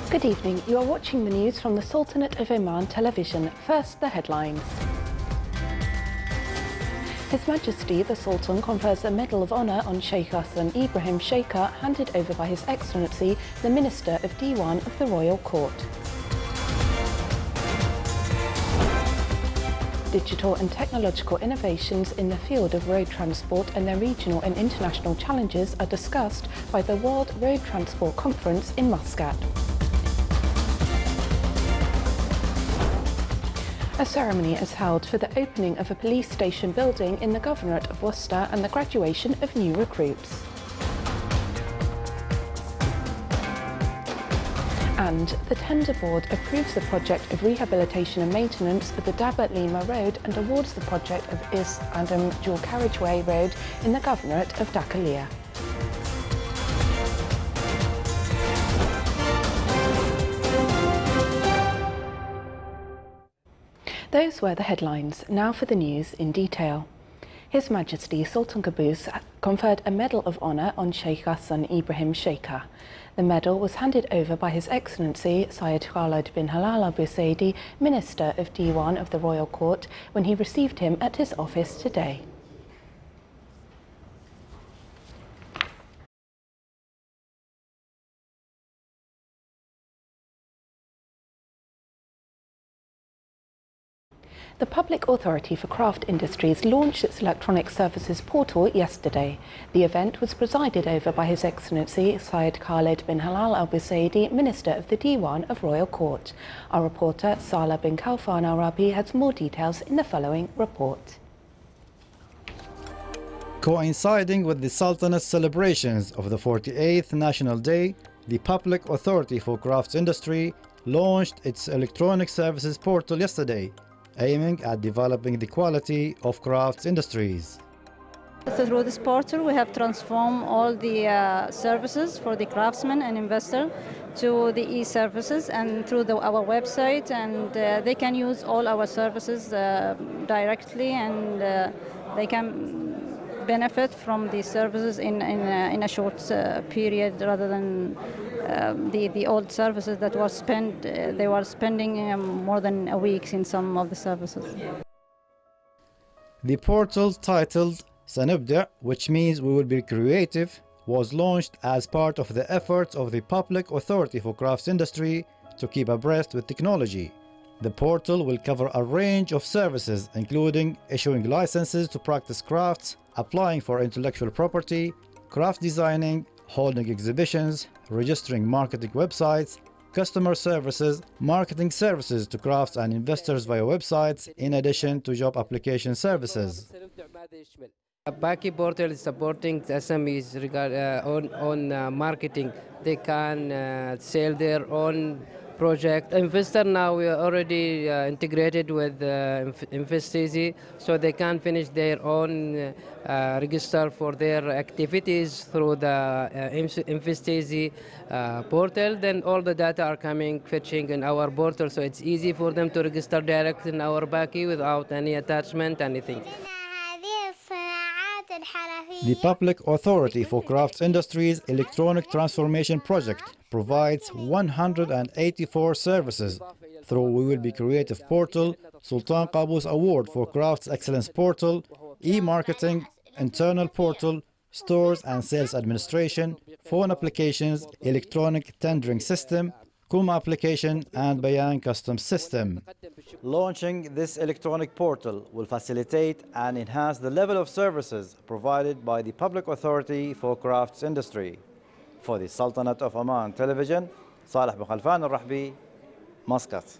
Good evening. You are watching the news from the Sultanate of Amman television. First, the headlines. His Majesty the Sultan confers a Medal of Honour on Sheikh Hassan Ibrahim Sheikha, handed over by His Excellency the Minister of Diwan of the Royal Court. Digital and technological innovations in the field of road transport and their regional and international challenges are discussed by the World Road Transport Conference in Muscat. A ceremony is held for the opening of a police station building in the Governorate of Worcester and the graduation of new recruits. And the Tender Board approves the project of rehabilitation and maintenance of the Dabat Lima Road and awards the project of Is Adam Dual Carriageway Road in the Governorate of Dakalia. Those were the headlines. Now for the news in detail. His Majesty Sultan Qaboos conferred a Medal of Honour on Sheikh Hassan Ibrahim Sheikha. The medal was handed over by His Excellency Syed Khalid bin Halal Al Busaidi, Minister of Diwan of the Royal Court, when he received him at his office today. The Public Authority for Craft Industries launched its electronic services portal yesterday. The event was presided over by His Excellency Syed Khalid bin Halal Al Busaidi, Minister of the Diwan of Royal Court. Our reporter Salah bin Khalfan Al Rabi has more details in the following report. Coinciding with the Sultanate's celebrations of the 48th National Day, the Public Authority for Crafts Industry launched its electronic services portal yesterday, aiming at developing the quality of crafts industries. Through this portal, we have transformed all the services for the craftsman and investor to the e-services and through our website, and they can use all our services directly, and they can benefit from the services in a short period, rather than the old services that was they were spending more than a week in some of the services. The portal, titled Sanubda, which means we will be creative, was launched as part of the efforts of the Public Authority for Crafts Industry to keep abreast with technology. The portal will cover a range of services, including issuing licenses to practice crafts, applying for intellectual property, craft designing, holding exhibitions, registering marketing websites, customer services, marketing services to crafts and investors via websites, in addition to job application services. Baki portal is supporting SMEs on marketing. They can sell their own project. Investor now we are already integrated with Investezi, so they can finish their own register for their activities through the Investezi portal. Then all the data are coming, fetching in our portal, so it's easy for them to register direct in our Baki without any attachment, anything. The Public Authority for Crafts Industries Electronic Transformation Project provides 184 services through We Will Be Creative Portal, Sultan Qaboos Award for Crafts Excellence Portal, e-marketing, internal portal, stores and sales administration, phone applications, electronic tendering system, Kum application and Bayan custom system. Launching this electronic portal will facilitate and enhance the level of services provided by the Public Authority for Crafts Industry. For the Sultanate of Amman television, Salah bin Khalfan Al Rahbi, Muscat.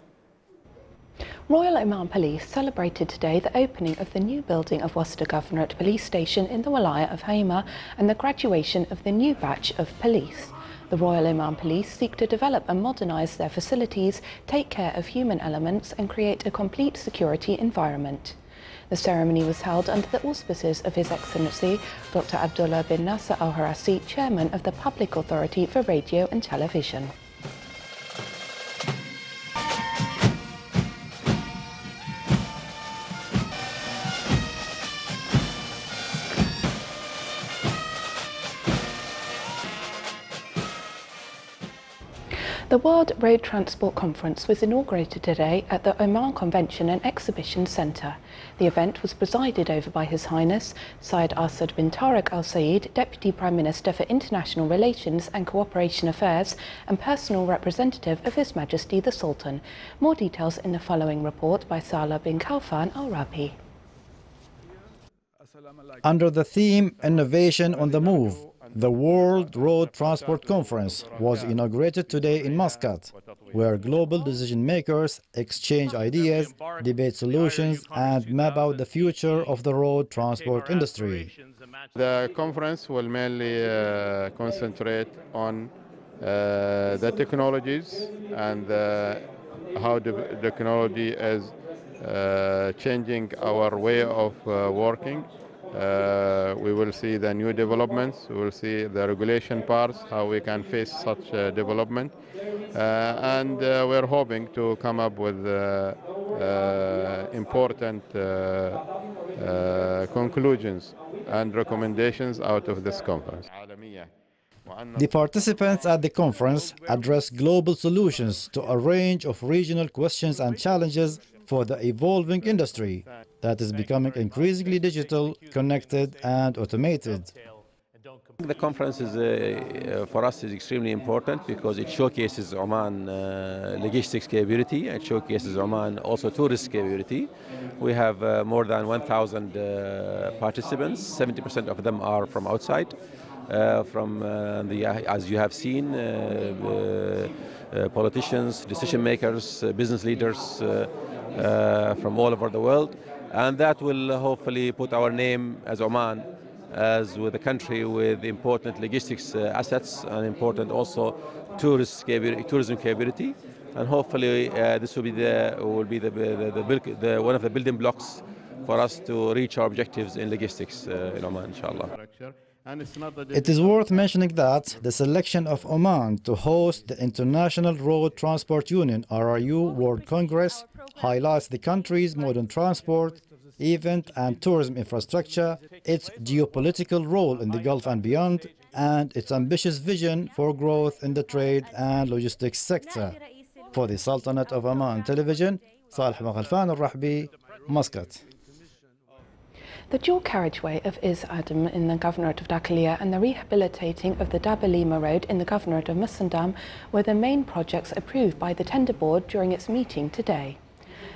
Royal Oman Police celebrated today the opening of the new building of Worcester Governorate Police Station in the Walaya of Haima and the graduation of the new batch of police. The Royal Oman Police seek to develop and modernise their facilities, take care of human elements and create a complete security environment. The ceremony was held under the auspices of His Excellency Dr. Abdullah bin Nasser Al Harasi, Chairman of the Public Authority for Radio and Television. The World Road Transport Conference was inaugurated today at the Oman Convention and Exhibition Centre. The event was presided over by His Highness Syed Asad bin Tariq Al Saeed, Deputy Prime Minister for International Relations and Cooperation Affairs and personal representative of His Majesty the Sultan. More details in the following report by Salah bin Khalfan Al Rabi. Under the theme Innovation on the Move, the World Road Transport Conference was inaugurated today in Muscat, where global decision makers exchange ideas, debate solutions, and map out the future of the road transport industry. The conference will mainly concentrate on the technologies and how the technology is changing our way of working. We will see the new developments, we will see the regulation parts, how we can face such development, and we're hoping to come up with important conclusions and recommendations out of this conference. The participants at the conference addressed global solutions to a range of regional questions and challenges for the evolving industry that is becoming increasingly digital, connected, and automated. The conference for us is extremely important because it showcases Oman logistics capability. It showcases Oman also tourist capability. We have more than 1,000 participants. 70% of them are from outside. As you have seen, politicians, decision makers, business leaders from all over the world, and that will hopefully put our name as Oman as with a country with important logistics assets and important also tourism capability, and hopefully this will be one of the building blocks for us to reach our objectives in logistics in Oman, inshallah. It is worth mentioning that the selection of Oman to host the International Road Transport Union (RRU) World Congress highlights the country's modern transport, event and tourism infrastructure, its geopolitical role in the Gulf and beyond, and its ambitious vision for growth in the trade and logistics sector. For the Sultanate of Oman Television, Salah bin Khalfan Al Rahbi, Muscat. The dual carriageway of Is Adam in the Governorate of Dakhliya and the rehabilitating of the Dabalima Road in the Governorate of Musandam were the main projects approved by the Tender Board during its meeting today.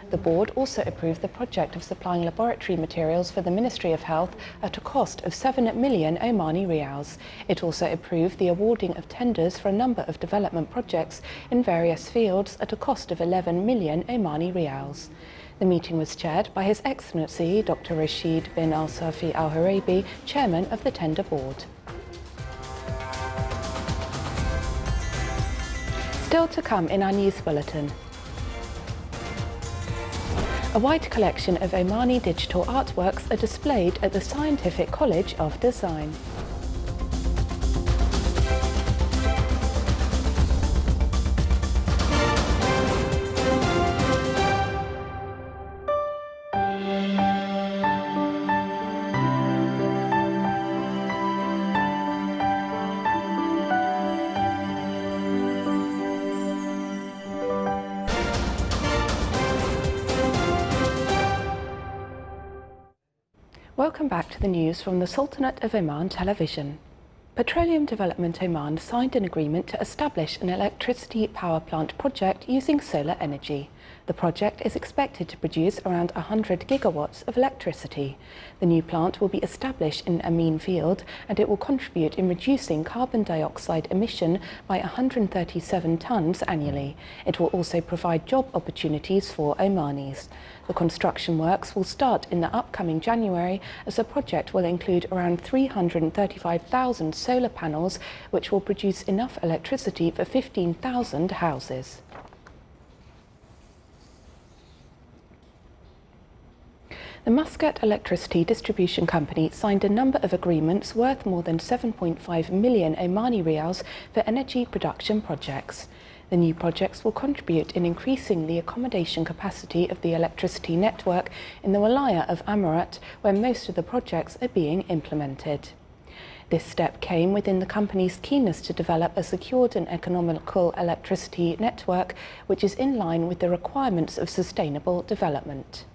The board also approved the project of supplying laboratory materials for the Ministry of Health at a cost of 7 million Omani Rials. It also approved the awarding of tenders for a number of development projects in various fields at a cost of 11 million Omani Rials. The meeting was chaired by His Excellency Dr. Rashid bin Al Safi Al Harabi, Chairman of the Tender Board. Still to come in our news bulletin. A wide collection of Omani digital artworks are displayed at the Scientific College of Design. Welcome back to the news from the Sultanate of Oman Television. Petroleum Development Oman signed an agreement to establish an electricity power plant project using solar energy. The project is expected to produce around 100 gigawatts of electricity. The new plant will be established in Amman field and it will contribute in reducing carbon dioxide emission by 137 tonnes annually. It will also provide job opportunities for Omanis. The construction works will start in the upcoming January as the project will include around 335,000 solar panels which will produce enough electricity for 15,000 houses. The Muscat Electricity Distribution Company signed a number of agreements worth more than 7.5 million Omani Rials for energy production projects. The new projects will contribute in increasing the accommodation capacity of the electricity network in the Walaya of Amarat, where most of the projects are being implemented. This step came within the company's keenness to develop a secured and economical electricity network, which is in line with the requirements of sustainable development.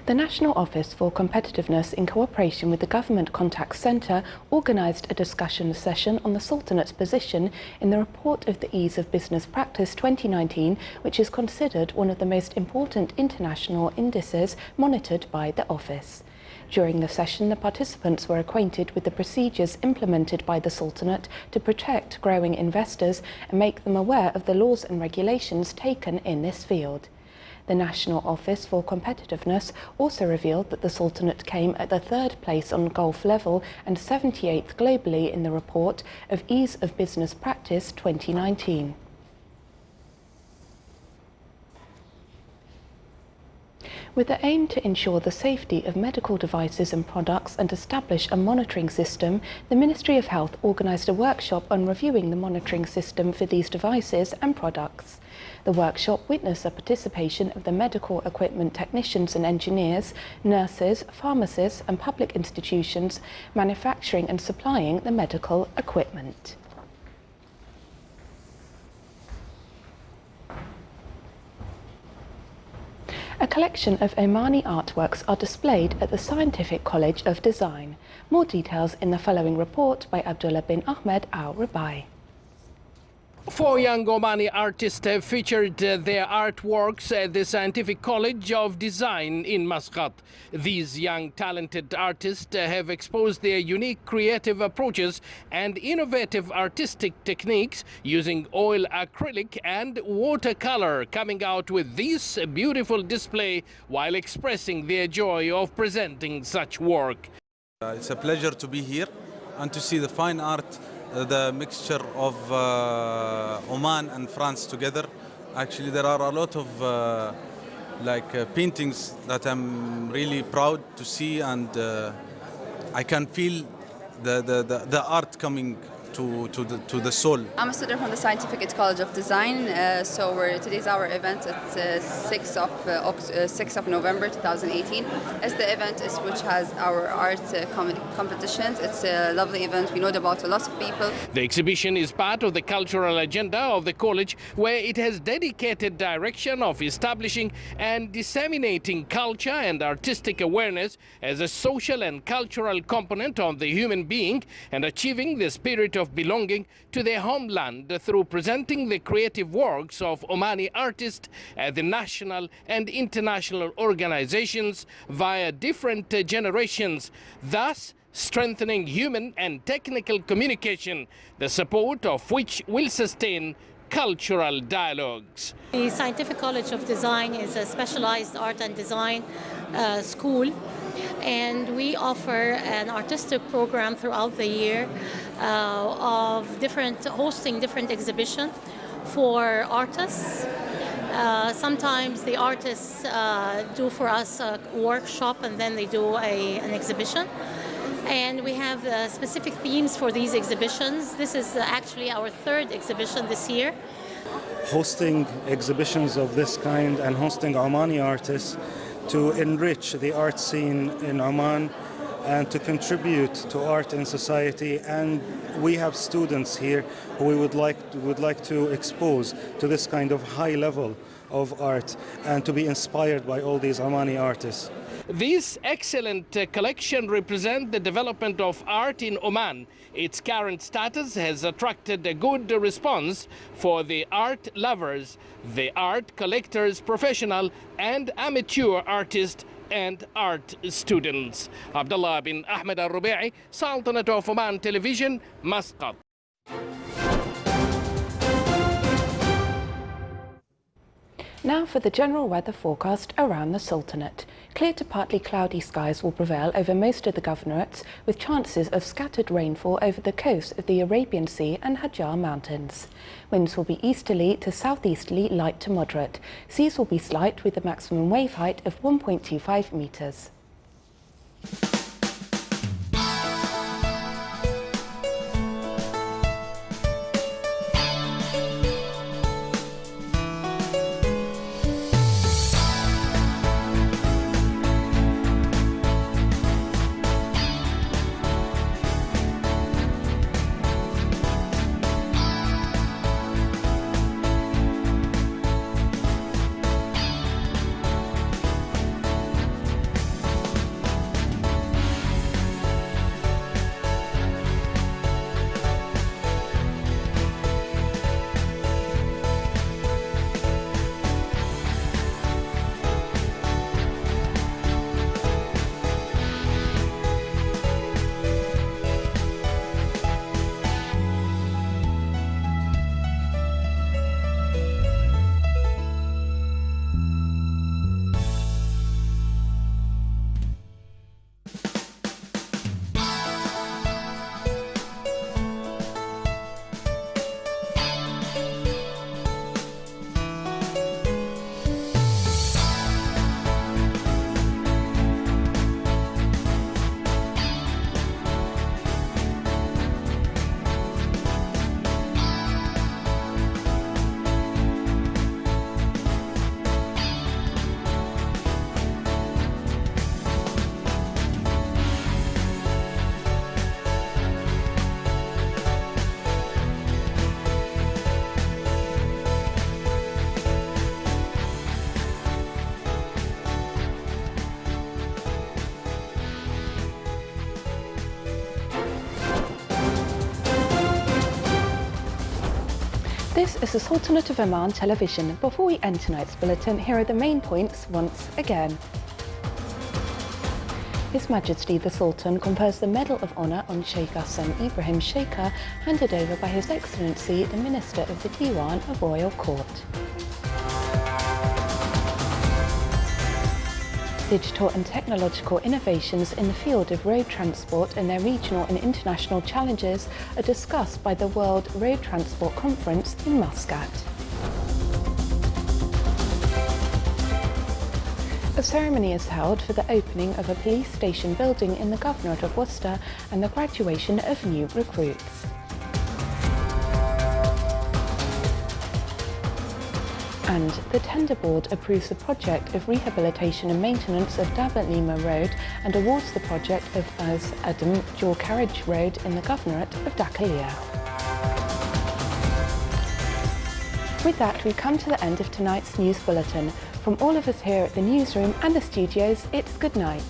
The National Office for Competitiveness, in cooperation with the Government Contact Centre, organised a discussion session on the Sultanate's position in the report of the Ease of Business Practice 2019, which is considered one of the most important international indices monitored by the Office. During the session, the participants were acquainted with the procedures implemented by the Sultanate to protect growing investors and make them aware of the laws and regulations taken in this field. The National Office for Competitiveness also revealed that the Sultanate came at the 3rd place on Gulf level and 78th globally in the report of Ease of Business Practice 2019. With the aim to ensure the safety of medical devices and products and establish a monitoring system, the Ministry of Health organised a workshop on reviewing the monitoring system for these devices and products. The workshop witnessed the participation of the medical equipment technicians and engineers, nurses, pharmacists and public institutions manufacturing and supplying the medical equipment. A collection of Omani artworks are displayed at the Scientific College of Design. More details in the following report by Abdullah bin Ahmed Al-Rabai. 4 young Omani artists have featured their artworks at the Scientific College of Design in Muscat. These young talented artists have exposed their unique creative approaches and innovative artistic techniques using oil acrylic and watercolor, coming out with this beautiful display while expressing their joy of presenting such work. It's a pleasure to be here and to see the fine art, the mixture of Oman and France together. Actually, there are a lot of paintings that I'm really proud to see, and I can feel the art coming to the soul. I'm a student from the Scientific College of Design, today's our event. It's 6th of November 2018. It's the event which has our art competitions. It's a lovely event. We know about a lot of people. The exhibition is part of the cultural agenda of the college, where it has dedicated direction of establishing and disseminating culture and artistic awareness as a social and cultural component of the human being, and achieving the spirit of belonging to their homeland through presenting the creative works of Omani artists at the national and international organizations via different generations, thus strengthening human and technical communication, the support of which will sustain cultural dialogues. The Scientific College of Design is a specialized art and design school, and we offer an artistic program throughout the year of hosting different exhibitions for artists. Sometimes the artists do for us a workshop, and then they do an exhibition. And we have specific themes for these exhibitions. This is actually our 3rd exhibition this year. Hosting exhibitions of this kind and hosting Omani artists to enrich the art scene in Oman and to contribute to art in society. And we have students here who we would like to expose to this kind of high level of art and to be inspired by all these Omani artists. This excellent collection represents the development of art in Oman. Its current status has attracted a good response for the art lovers, the art collectors, professional and amateur artists and art students. Abdullah bin Ahmed Al-Rubai, Sultanate of Oman Television, Muscat. Now for the general weather forecast around the Sultanate. Clear to partly cloudy skies will prevail over most of the governorates, with chances of scattered rainfall over the coast of the Arabian Sea and Hajar Mountains. Winds will be easterly to southeasterly, light to moderate. Seas will be slight, with a maximum wave height of 1.25 metres. This is the Sultanate of Amman television. Before we end tonight's bulletin, here are the main points once again. His Majesty the Sultan confers the Medal of Honour on Sheikh Hassan Ibrahim Sheikha, handed over by His Excellency the Minister of the Diwan of Royal Court. Digital and technological innovations in the field of road transport and their regional and international challenges are discussed by the World Road Transport Conference in Muscat. A ceremony is held for the opening of a police station building in the Governorate of Worcester and the graduation of new recruits. And the Tender Board approves the project of rehabilitation and maintenance of Dabat Lima Road and awards the project of Az Adam Dual Carriage Road in the Governorate of Dakalia. With that, we come to the end of tonight's news bulletin. From all of us here at the newsroom and the studios, it's good night.